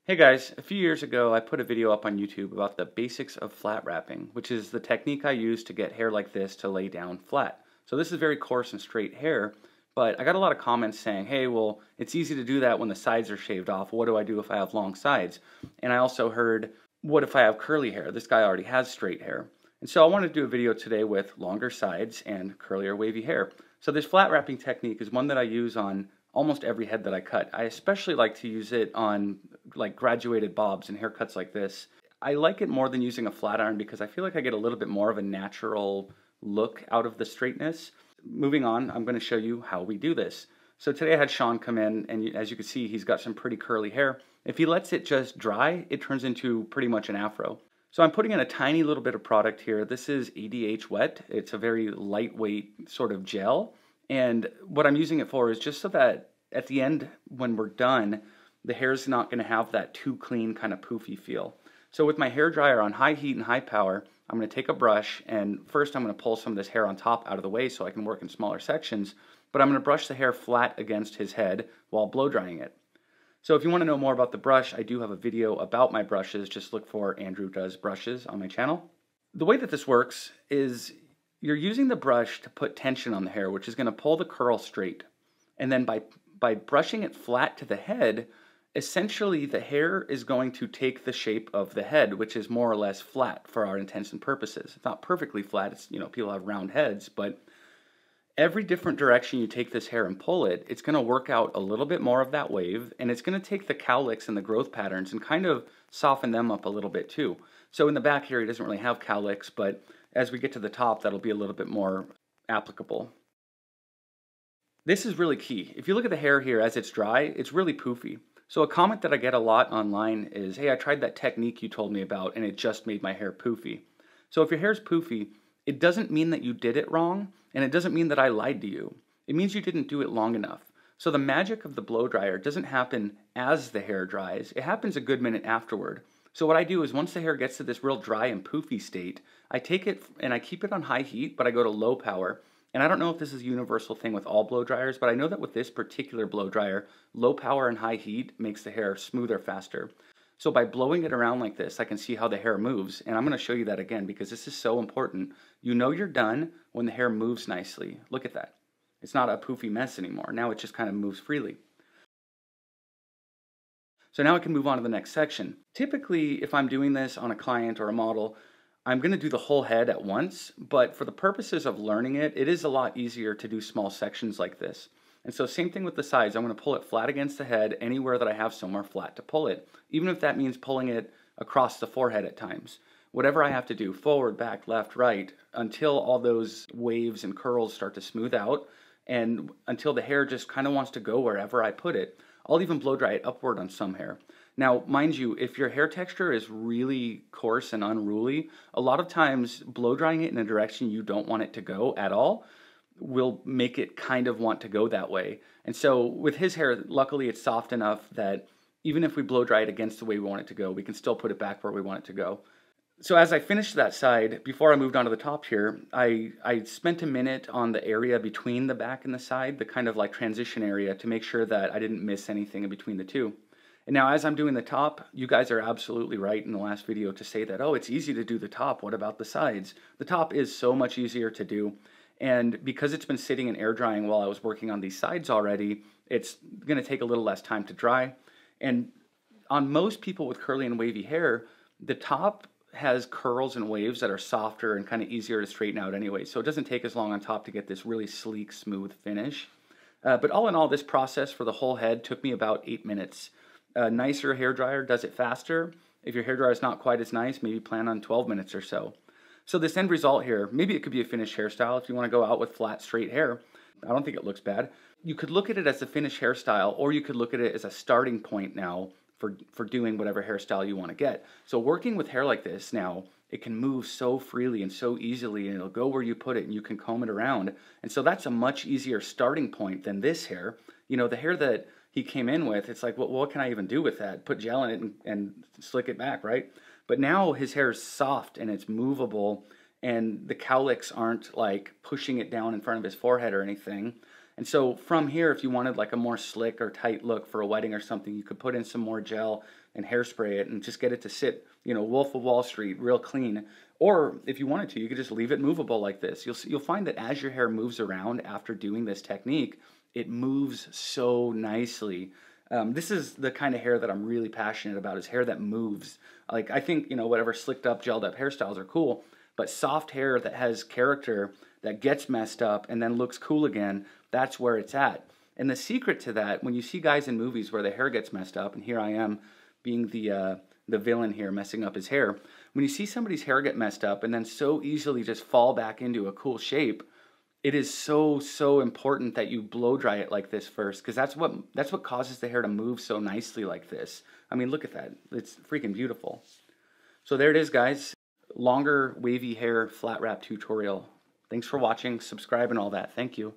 Hey guys, a few years ago I put a video up on YouTube about the basics of flat wrapping, which is the technique I use to get hair like this to lay down flat. So this is very coarse and straight hair, but I got a lot of comments saying, hey, well, it's easy to do that when the sides are shaved off. What do I do if I have long sides? And I also heard, what if I have curly hair? This guy already has straight hair. And so I wanted to do a video today with longer sides and curlier wavy hair. So this flat wrapping technique is one that I use on almost every head that I cut. I especially like to use it on like graduated bobs and haircuts like this. I like it more than using a flat iron because I feel like I get a little bit more of a natural look out of the straightness. Moving on, I'm going to show you how we do this. So today I had Sean come in, and as you can see, he's got some pretty curly hair. If he lets it just dry, it turns into pretty much an afro. So I'm putting in a tiny little bit of product here. This is ADH Wet. It's a very lightweight sort of gel. And what I'm using it for is just so that at the end, when we're done, the hair's not going to have that too clean kind of poofy feel. So with my hair dryer on high heat and high power, I'm going to take a brush, and first I'm going to pull some of this hair on top out of the way so I can work in smaller sections, but I'm going to brush the hair flat against his head while blow drying it. So if you want to know more about the brush, I do have a video about my brushes. Just look for Andrew Does Brushes on my channel. The way that this works is you're using the brush to put tension on the hair, which is going to pull the curl straight. And then by brushing it flat to the head, essentially the hair is going to take the shape of the head, which is more or less flat for our intents and purposes. It's not perfectly flat. It's, people have round heads, but every different direction you take this hair and pull it, it's going to work out a little bit more of that wave, and it's going to take the cowlicks and the growth patterns and kind of soften them up a little bit too. So in the back here, he doesn't really have cowlicks, but as we get to the top, that'll be a little bit more applicable. This is really key. If you look at the hair here as it's dry, it's really poofy. So a comment that I get a lot online is, hey, I tried that technique you told me about and it just made my hair poofy. So if your hair's poofy, it doesn't mean that you did it wrong, and it doesn't mean that I lied to you. It means you didn't do it long enough. So the magic of the blow dryer doesn't happen as the hair dries. It happens a good minute afterward. So what I do is once the hair gets to this real dry and poofy state, I take it and I keep it on high heat, but I go to low power. And I don't know if this is a universal thing with all blow dryers, but I know that with this particular blow dryer, low power and high heat makes the hair smoother faster. So by blowing it around like this, I can see how the hair moves. And I'm going to show you that again because this is so important. You know you're done when the hair moves nicely. Look at that. It's not a poofy mess anymore. Now it just kind of moves freely. So now I can move on to the next section. Typically, if I'm doing this on a client or a model, I'm going to do the whole head at once, but for the purposes of learning it, it is a lot easier to do small sections like this. And so same thing with the sides. I'm going to pull it flat against the head anywhere that I have somewhere flat to pull it, even if that means pulling it across the forehead at times. Whatever I have to do, forward, back, left, right, until all those waves and curls start to smooth out, and until the hair just kind of wants to go wherever I put it. I'll even blow dry it upward on some hair. Now, mind you, if your hair texture is really coarse and unruly, a lot of times blow drying it in a direction you don't want it to go at all will make it kind of want to go that way. And so with his hair, luckily it's soft enough that even if we blow dry it against the way we want it to go, we can still put it back where we want it to go. So as I finished that side, before I moved on to the top here, I spent a minute on the area between the back and the side, the kind of like transition area, to make sure that I didn't miss anything in between the two. And now as I'm doing the top, you guys are absolutely right in the last video to say that, oh, it's easy to do the top. What about the sides? The top is so much easier to do. And because it's been sitting and air drying while I was working on these sides already, it's going to take a little less time to dry. And on most people with curly and wavy hair, the top has curls and waves that are softer and kind of easier to straighten out anyway. So it doesn't take as long on top to get this really sleek, smooth finish. But all in all, this process for the whole head took me about 8 minutes. A nicer hairdryer does it faster. If your hairdryer is not quite as nice, maybe plan on 12 minutes or so. So this end result here, maybe it could be a finished hairstyle if you want to go out with flat, straight hair. I don't think it looks bad. You could look at it as a finished hairstyle, or you could look at it as a starting point now for doing whatever hairstyle you want to get. So working with hair like this now, it can move so freely and so easily, and it'll go where you put it, and you can comb it around. And so that's a much easier starting point than this hair. The hair that he came in with, it's like, well, what can I even do with that? Put gel in it and slick it back, right? But now his hair is soft and it's movable, and the cowlicks aren't like pushing it down in front of his forehead or anything. And so from here, if you wanted like a more slick or tight look for a wedding or something, you could put in some more gel, and hairspray it and just get it to sit, Wolf of Wall Street, real clean. Or if you wanted to, you could just leave it movable like this. You'll find that as your hair moves around after doing this technique, it moves so nicely. This is the kind of hair that I'm really passionate about, is hair that moves. Like, I think, whatever slicked up, gelled up hairstyles are cool, but soft hair that has character, that gets messed up and then looks cool again, that's where it's at. And the secret to that, when you see guys in movies where the hair gets messed up, and here I am being the villain here, messing up his hair. When you see somebody's hair get messed up and then so easily just fall back into a cool shape, it is so, so important that you blow dry it like this first, because that's what causes the hair to move so nicely like this. I mean, look at that. It's freaking beautiful. So there it is, guys. Longer wavy hair flat wrap tutorial. Thanks for watching. Subscribe and all that. Thank you.